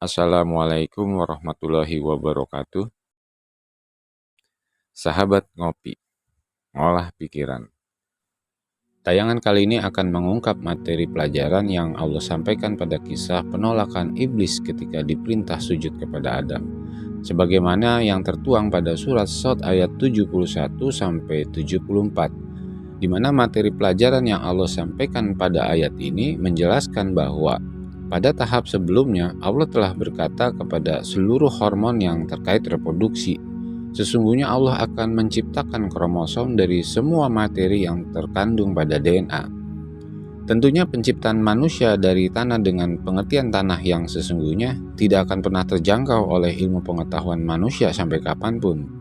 Assalamualaikum warahmatullahi wabarakatuh. Sahabat ngopi, ngolah pikiran. Tayangan kali ini akan mengungkap materi pelajaran yang Allah sampaikan pada kisah penolakan iblis ketika diperintah sujud kepada Adam, sebagaimana yang tertuang pada surat Shad ayat 71-74, di mana materi pelajaran yang Allah sampaikan pada ayat ini menjelaskan bahwa pada tahap sebelumnya, Allah telah berkata kepada seluruh hormon yang terkait reproduksi, sesungguhnya Allah akan menciptakan kromosom dari semua materi yang terkandung pada DNA. Tentunya penciptaan manusia dari tanah dengan pengertian tanah yang sesungguhnya tidak akan pernah terjangkau oleh ilmu pengetahuan manusia sampai kapanpun.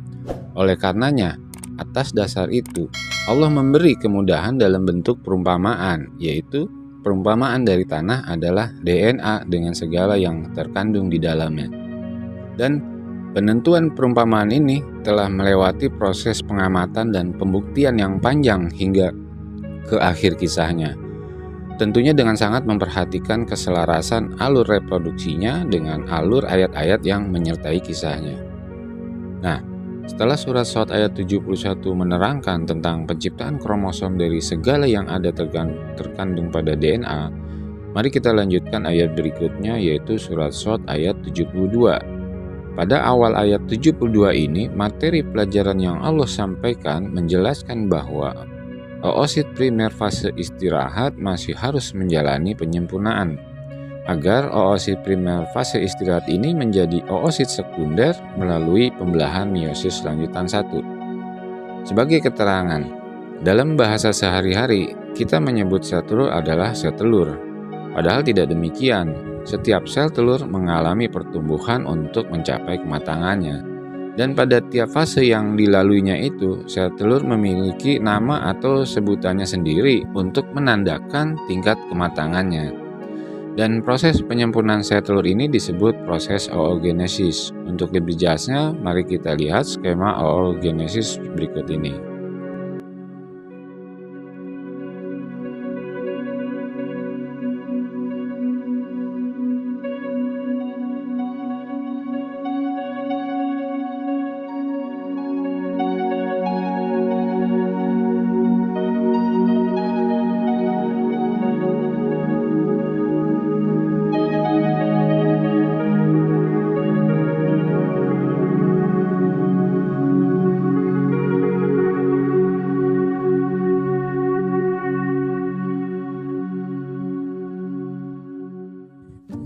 Oleh karenanya, atas dasar itu, Allah memberi kemudahan dalam bentuk perumpamaan, yaitu perumpamaan dari tanah adalah DNA dengan segala yang terkandung di dalamnya. Dan penentuan perumpamaan ini telah melewati proses pengamatan dan pembuktian yang panjang hingga ke akhir kisahnya. Tentunya dengan sangat memperhatikan keselarasan alur reproduksinya dengan alur ayat-ayat yang menyertai kisahnya. Nah, setelah surat Shad ayat 71 menerangkan tentang penciptaan kromosom dari segala yang ada terkandung pada DNA, mari kita lanjutkan ayat berikutnya, yaitu surat Shad ayat 72. Pada awal ayat 72 ini, materi pelajaran yang Allah sampaikan menjelaskan bahwa oosit primer fase istirahat masih harus menjalani penyempurnaan, agar oosit primer fase istirahat ini menjadi oosit sekunder melalui pembelahan meiosis lanjutan 1. Sebagai keterangan, dalam bahasa sehari-hari, kita menyebut sel telur adalah sel telur. Padahal tidak demikian, setiap sel telur mengalami pertumbuhan untuk mencapai kematangannya. Dan pada tiap fase yang dilaluinya itu, sel telur memiliki nama atau sebutannya sendiri untuk menandakan tingkat kematangannya. Dan proses penyempurnaan sel telur ini disebut proses oogenesis. Untuk lebih jelasnya, mari kita lihat skema oogenesis berikut ini.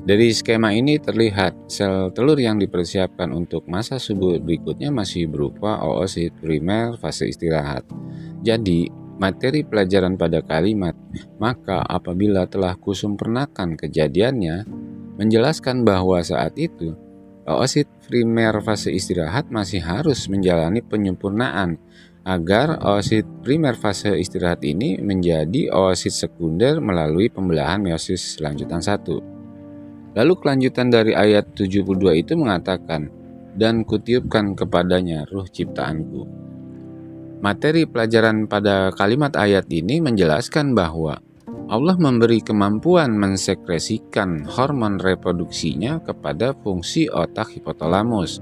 Dari skema ini terlihat sel telur yang dipersiapkan untuk masa subur berikutnya masih berupa oosit primer fase istirahat. Jadi, materi pelajaran pada kalimat "maka apabila telah kusempurnakan kejadiannya" menjelaskan bahwa saat itu oosit primer fase istirahat masih harus menjalani penyempurnaan agar oosit primer fase istirahat ini menjadi oosit sekunder melalui pembelahan meiosis lanjutan 1. Lalu kelanjutan dari ayat 72 itu mengatakan, "Dan kutiupkan kepadanya ruh ciptaanku." Materi pelajaran pada kalimat ayat ini menjelaskan bahwa Allah memberi kemampuan mensekresikan hormon reproduksinya kepada fungsi otak hipotalamus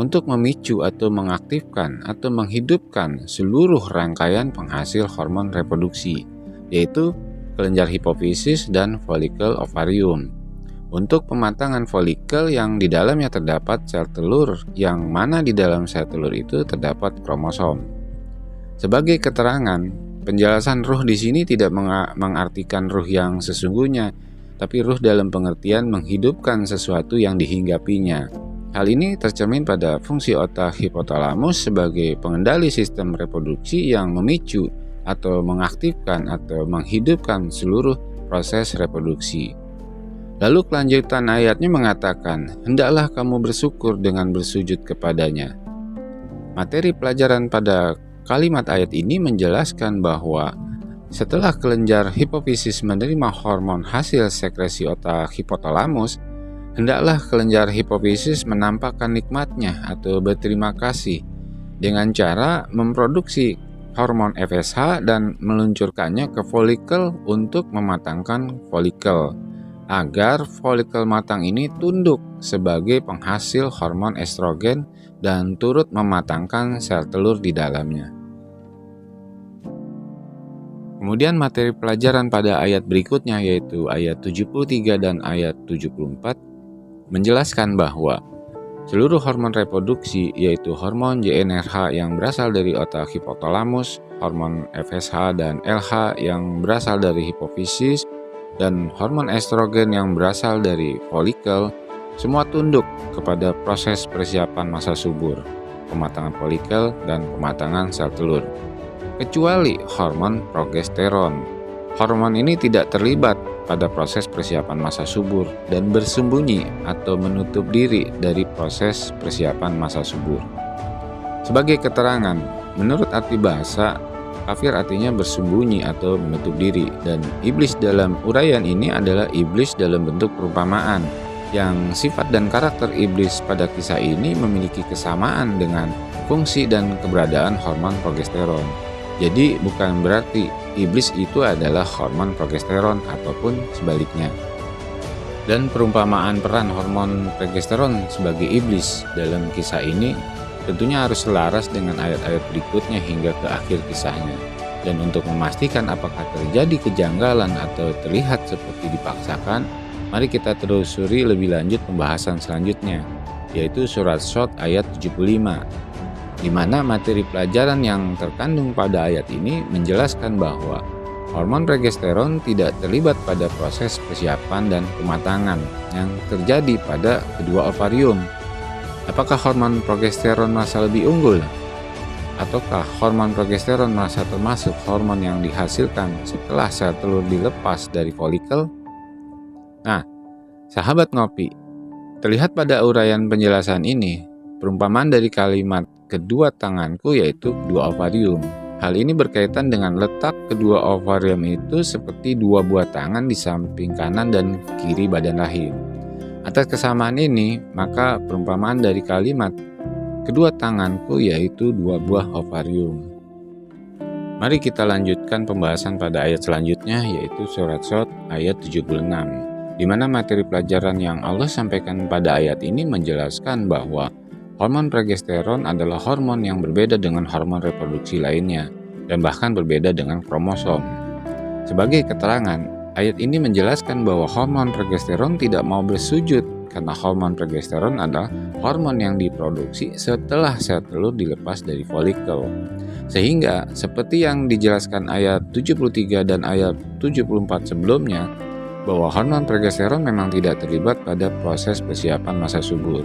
untuk memicu atau mengaktifkan atau menghidupkan seluruh rangkaian penghasil hormon reproduksi, yaitu kelenjar hipofisis dan folikel ovarium. Untuk pematangan folikel yang di dalamnya terdapat sel telur, yang mana di dalam sel telur itu terdapat kromosom. Sebagai keterangan, penjelasan ruh di sini tidak mengartikan ruh yang sesungguhnya, tapi ruh dalam pengertian menghidupkan sesuatu yang dihinggapinya. Hal ini tercermin pada fungsi otak hipotalamus sebagai pengendali sistem reproduksi yang memicu atau mengaktifkan atau menghidupkan seluruh proses reproduksi. Lalu kelanjutan ayatnya mengatakan, "Hendaklah kamu bersyukur dengan bersujud kepadanya." Materi pelajaran pada kalimat ayat ini menjelaskan bahwa setelah kelenjar hipofisis menerima hormon hasil sekresi otak hipotalamus, hendaklah kelenjar hipofisis menampakkan nikmatnya atau berterima kasih dengan cara memproduksi hormon FSH dan meluncurkannya ke folikel untuk mematangkan folikel, agar folikel matang ini tunduk sebagai penghasil hormon estrogen dan turut mematangkan sel telur di dalamnya. Kemudian materi pelajaran pada ayat berikutnya yaitu ayat 73 dan ayat 74 menjelaskan bahwa seluruh hormon reproduksi yaitu hormon JNRH yang berasal dari otak hipotalamus, hormon FSH dan LH yang berasal dari hipofisis, dan hormon estrogen yang berasal dari folikel, semua tunduk kepada proses persiapan masa subur, pematangan folikel, dan pematangan sel telur. Kecuali hormon progesteron. Hormon ini tidak terlibat pada proses persiapan masa subur dan bersembunyi atau menutup diri dari proses persiapan masa subur. Sebagai keterangan, menurut arti bahasa, kafir artinya bersembunyi atau menutup diri, dan iblis dalam uraian ini adalah iblis dalam bentuk perumpamaan, yang sifat dan karakter iblis pada kisah ini memiliki kesamaan dengan fungsi dan keberadaan hormon progesteron. Jadi bukan berarti iblis itu adalah hormon progesteron ataupun sebaliknya. Dan perumpamaan peran hormon progesteron sebagai iblis dalam kisah ini tentunya harus selaras dengan ayat-ayat berikutnya hingga ke akhir kisahnya. Dan untuk memastikan apakah terjadi kejanggalan atau terlihat seperti dipaksakan, mari kita telusuri lebih lanjut pembahasan selanjutnya, yaitu surat Shot ayat 75, di mana materi pelajaran yang terkandung pada ayat ini menjelaskan bahwa hormon progesteron tidak terlibat pada proses persiapan dan pematangan yang terjadi pada kedua ovarium. Apakah hormon progesteron merasa lebih unggul? Ataukah hormon progesteron merasa termasuk hormon yang dihasilkan setelah sel telur dilepas dari folikel? Nah, sahabat ngopi, terlihat pada uraian penjelasan ini, perumpamaan dari kalimat kedua tanganku yaitu kedua ovarium. Hal ini berkaitan dengan letak kedua ovarium itu seperti dua buah tangan di samping kanan dan kiri badan rahim. Atas kesamaan ini, maka perumpamaan dari kalimat kedua tanganku yaitu dua buah ovarium. Mari kita lanjutkan pembahasan pada ayat selanjutnya yaitu surat Shot ayat 76, di mana materi pelajaran yang Allah sampaikan pada ayat ini menjelaskan bahwa hormon progesteron adalah hormon yang berbeda dengan hormon reproduksi lainnya dan bahkan berbeda dengan kromosom. Sebagai keterangan, ayat ini menjelaskan bahwa hormon progesteron tidak mau bersujud karena hormon progesteron adalah hormon yang diproduksi setelah sel telur dilepas dari folikel. Sehingga seperti yang dijelaskan ayat 73 dan ayat 74 sebelumnya, bahwa hormon progesteron memang tidak terlibat pada proses persiapan masa subur.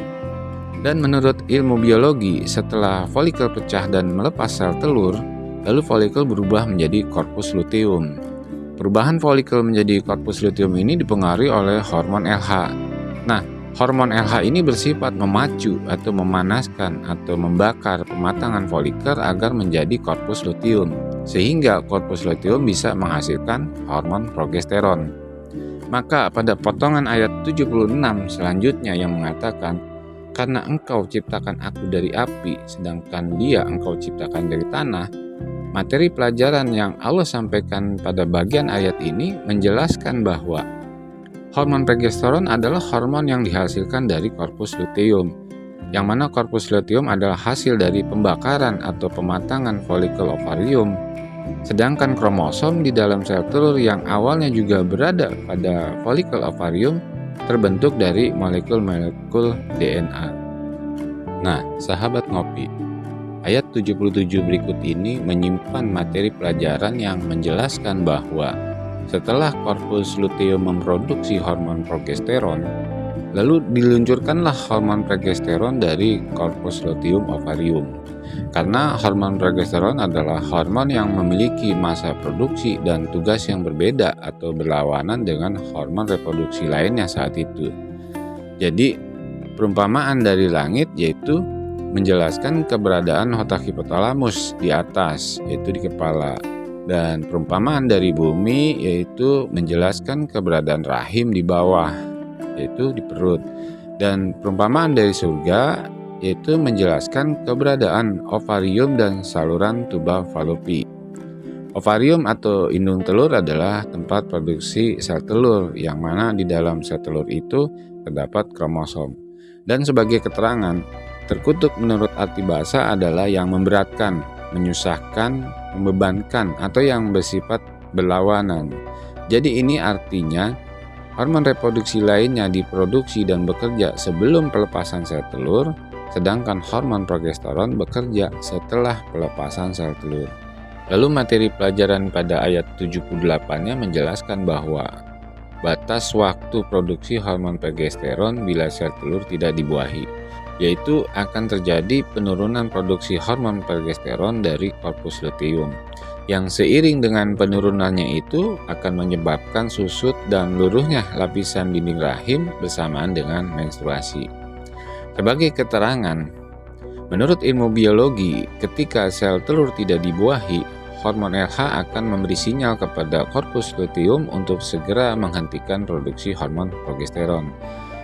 Dan menurut ilmu biologi, setelah folikel pecah dan melepas sel telur, lalu folikel berubah menjadi korpus luteum. Perubahan folikel menjadi korpus luteum ini dipengaruhi oleh hormon LH. Nah, hormon LH ini bersifat memacu atau memanaskan atau membakar pematangan folikel agar menjadi korpus luteum, sehingga korpus luteum bisa menghasilkan hormon progesteron. Maka pada potongan ayat 76 selanjutnya yang mengatakan, karena engkau ciptakan aku dari api, sedangkan dia engkau ciptakan dari tanah, materi pelajaran yang Allah sampaikan pada bagian ayat ini menjelaskan bahwa hormon progesteron adalah hormon yang dihasilkan dari korpus luteum, yang mana korpus luteum adalah hasil dari pembakaran atau pematangan folikel ovarium, sedangkan kromosom di dalam sel telur yang awalnya juga berada pada folikel ovarium terbentuk dari molekul-molekul DNA. Nah, sahabat ngopi, ayat 77 berikut ini menyimpan materi pelajaran yang menjelaskan bahwa setelah korpus luteum memproduksi hormon progesteron, lalu diluncurkanlah hormon progesteron dari korpus luteum ovarium. Karena hormon progesteron adalah hormon yang memiliki masa produksi dan tugas yang berbeda atau berlawanan dengan hormon reproduksi lainnya saat itu. Jadi, perumpamaan dari langit yaitu menjelaskan keberadaan otak hipotalamus di atas, yaitu di kepala. Dan perumpamaan dari bumi yaitu menjelaskan keberadaan rahim di bawah, yaitu di perut. Dan perumpamaan dari surga yaitu menjelaskan keberadaan ovarium dan saluran tuba falopi. Ovarium atau indung telur adalah tempat produksi sel telur, yang mana di dalam sel telur itu terdapat kromosom. Dan sebagai keterangan, terkutuk menurut arti bahasa adalah yang memberatkan, menyusahkan, membebankan, atau yang bersifat berlawanan. Jadi ini artinya hormon reproduksi lainnya diproduksi dan bekerja sebelum pelepasan sel telur, sedangkan hormon progesteron bekerja setelah pelepasan sel telur. Lalu materi pelajaran pada ayat 78-nya menjelaskan bahwa batas waktu produksi hormon progesteron bila sel telur tidak dibuahi, yaitu akan terjadi penurunan produksi hormon progesteron dari korpus luteum, yang seiring dengan penurunannya itu akan menyebabkan susut dan luruhnya lapisan dinding rahim bersamaan dengan menstruasi. Sebagai keterangan, menurut ilmu biologi, ketika sel telur tidak dibuahi, hormon LH akan memberi sinyal kepada korpus luteum untuk segera menghentikan produksi hormon progesteron.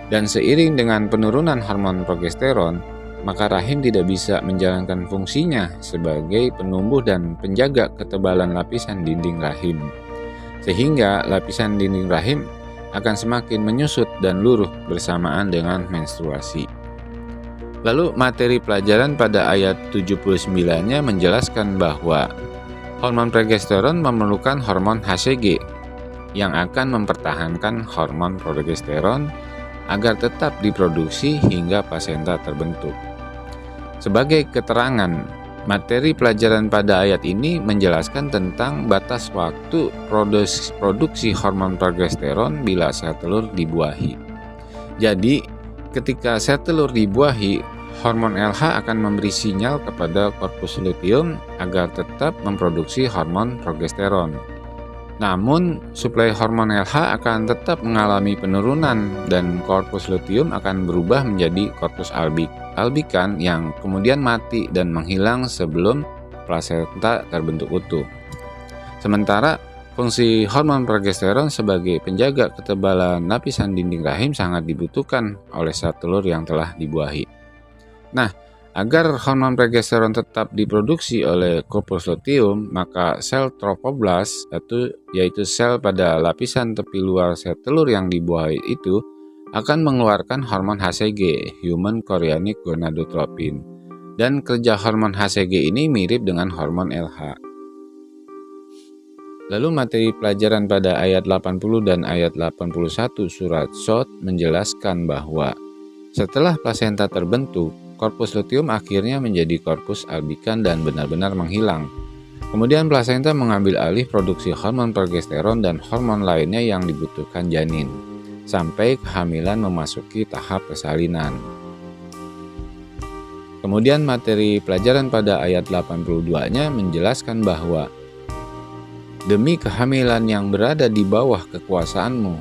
Dan seiring dengan penurunan hormon progesteron, maka rahim tidak bisa menjalankan fungsinya sebagai penumbuh dan penjaga ketebalan lapisan dinding rahim. Sehingga lapisan dinding rahim akan semakin menyusut dan luruh bersamaan dengan menstruasi. Lalu materi pelajaran pada ayat 79-nya menjelaskan bahwa hormon progesteron memerlukan hormon HCG yang akan mempertahankan hormon progesteron agar tetap diproduksi hingga plasenta terbentuk. Sebagai keterangan, materi pelajaran pada ayat ini menjelaskan tentang batas waktu produksi hormon progesteron bila sel telur dibuahi. Jadi, ketika sel telur dibuahi, hormon LH akan memberi sinyal kepada korpus luteum agar tetap memproduksi hormon progesteron. Namun, suplai hormon LH akan tetap mengalami penurunan dan korpus luteum akan berubah menjadi korpus albikan yang kemudian mati dan menghilang sebelum plasenta terbentuk utuh. Sementara, fungsi hormon progesteron sebagai penjaga ketebalan lapisan dinding rahim sangat dibutuhkan oleh sel telur yang telah dibuahi. Nah, agar hormon progesteron tetap diproduksi oleh korpus luteum, maka sel trofoblast, yaitu sel pada lapisan tepi luar sel telur yang dibuahi itu, akan mengeluarkan hormon HCG, Human Chorionic Gonadotropin. Dan kerja hormon HCG ini mirip dengan hormon LH. Lalu materi pelajaran pada ayat 80 dan ayat 81 surat Shot menjelaskan bahwa setelah plasenta terbentuk, korpus luteum akhirnya menjadi korpus albikan dan benar-benar menghilang. Kemudian plasenta mengambil alih produksi hormon progesteron dan hormon lainnya yang dibutuhkan janin, sampai kehamilan memasuki tahap persalinan. Kemudian materi pelajaran pada ayat 82-nya menjelaskan bahwa demi kehamilan yang berada di bawah kekuasaanmu,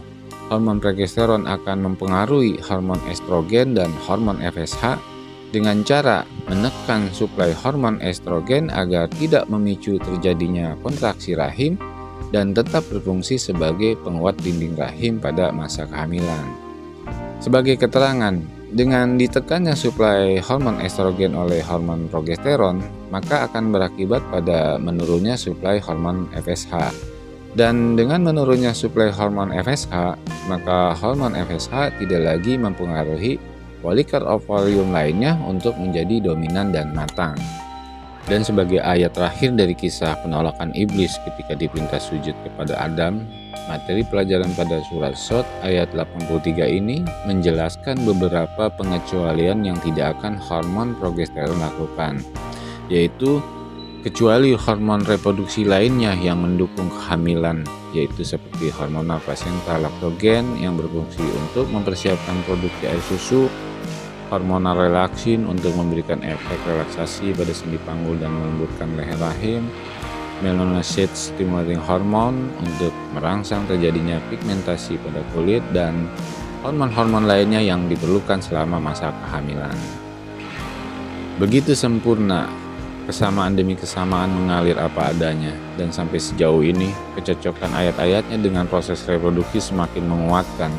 hormon progesteron akan mempengaruhi hormon estrogen dan hormon FSH dengan cara menekan suplai hormon estrogen agar tidak memicu terjadinya kontraksi rahim dan tetap berfungsi sebagai penguat dinding rahim pada masa kehamilan. Sebagai keterangan, dengan ditekannya suplai hormon estrogen oleh hormon progesteron, maka akan berakibat pada menurunnya suplai hormon FSH. Dan dengan menurunnya suplai hormon FSH, maka hormon FSH tidak lagi mempengaruhi folikel ovarium lainnya untuk menjadi dominan dan matang. Dan sebagai ayat terakhir dari kisah penolakan iblis ketika diperintah sujud kepada Adam, materi pelajaran pada surat Shot ayat 83 ini menjelaskan beberapa pengecualian yang tidak akan hormon progesteron lakukan, yaitu kecuali hormon reproduksi lainnya yang mendukung kehamilan, yaitu seperti hormonal plasenta laktogen yang berfungsi untuk mempersiapkan produksi air susu, hormonal relaksin untuk memberikan efek relaksasi pada sendi panggul dan melembutkan leher rahim, melanocyte stimulating hormone untuk merangsang terjadinya pigmentasi pada kulit, dan hormon-hormon lainnya yang diperlukan selama masa kehamilan. Begitu sempurna, kesamaan demi kesamaan mengalir apa adanya, dan sampai sejauh ini kecocokan ayat-ayatnya dengan proses reproduksi semakin menguatkan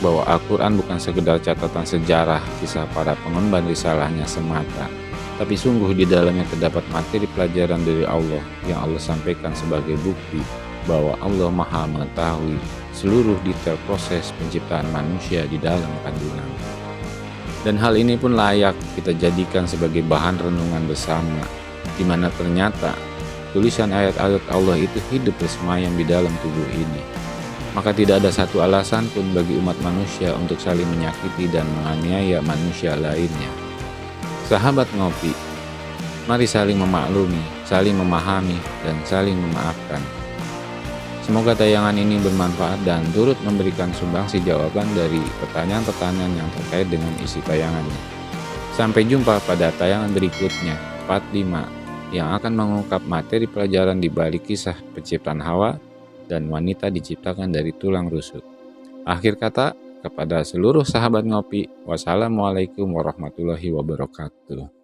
bahwa Al-Quran bukan sekedar catatan sejarah kisah para pengemban risalahnya semata, Tapi sungguh di dalamnya terdapat materi pelajaran dari Allah yang Allah sampaikan sebagai bukti bahwa Allah Maha mengetahui seluruh detail proses penciptaan manusia di dalam kandungan. Dan hal ini pun layak kita jadikan sebagai bahan renungan bersama, di mana ternyata tulisan ayat-ayat Allah itu hidup bersemayam di dalam tubuh ini. Maka tidak ada satu alasan pun bagi umat manusia untuk saling menyakiti dan menganiaya manusia lainnya. Sahabat ngopi, mari saling memaklumi, saling memahami, dan saling memaafkan. Semoga tayangan ini bermanfaat dan turut memberikan sumbangsi jawaban dari pertanyaan-pertanyaan yang terkait dengan isi tayangannya. Sampai jumpa pada tayangan berikutnya, part 5, yang akan mengungkap materi pelajaran di balik kisah penciptaan Hawa dan wanita diciptakan dari tulang rusuk. Akhir kata, kepada seluruh sahabat ngopi, wassalamualaikum warahmatullahi wabarakatuh.